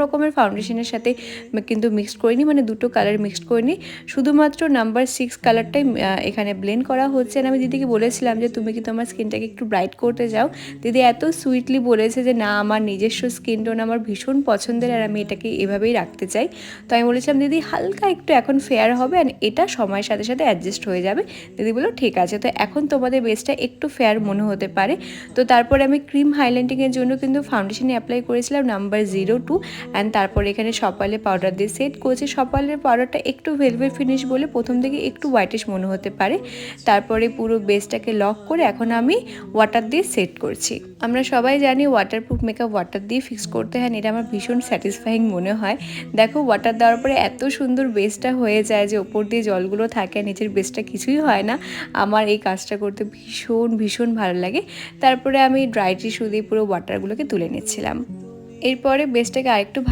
রকমের ফাউন্ডেশনের সাথে কিন্তু মিক্সড করিনি, মানে দুটো কালার মিক্সড করিনি, শুধুমাত্র নাম্বার 6 কালারটাই এখানে ব্লেন্ড করা হচ্ছে। আর আমি দিদিকে বলেছিলাম যে তুমি কি তোমার স্কিনটাকে একটু ব্রাইট করতে যাও। দিদি এত সুইটলি বলেছে যে না, আমার নিজস্ব স্কিন টোন আমার ভীষণ পছন্দের আর আমি এটাকে এভাবেই রাখতে চাই। তো আমি বলেছিলাম দিদি হালকা একটু এখন ফেয়ার হবে আর এটা সময়ের সাথে সাথে অ্যাডজাস্ট হয়ে যাবে। দিদি বললো ঠিক আছে। তো এখন তোমাদের বেসটা একটু ফেয়ার মনে হতে পারে। তো তারপরে আমি ক্রিম হাইলাইটিংয়ের জন্য কিন্তু ফাউন্ডেশন অ্যাপ্লাই করেছিলাম নাম্বার 02 অ্যান্ড তারপরে এখানে সপালের পাউডার দিয়ে সেট করেছি। সপালের পাউডারটা একটু ভেলভেট ফিনিশ বলে প্রথম থেকে একটু হোয়াইটিশ মনে হতে পারে। তারপরে পুরো বেসটাকে লক করে এখন আমি ওয়াটার দিয়ে সেট করছি। আমরা সবাই জানি ওয়াটারপ্রুফ মেকআপ ওয়াটার দিয়ে ফিক্স করতে হয়, এটা আমার ভীষণ স্যাটিসফাইং মনে হয়। দেখো ওয়াটার দেওয়ার পরে এত সুন্দর বেসটা হয়ে যায় যে ওপর দিয়ে জলগুলো থাকে আর নিচের বেসটা কিছুই হয় না। আমার এই কাজটা করতে ভীষণ ভীষণ ভালো লাগে। তারপরে আমি ড্রাই টিস্যু দিয়ে পুরো ওয়াটারগুলোকে তুলে নিচ্ছিলাম। এরপরে বেসটাকে আরেকটু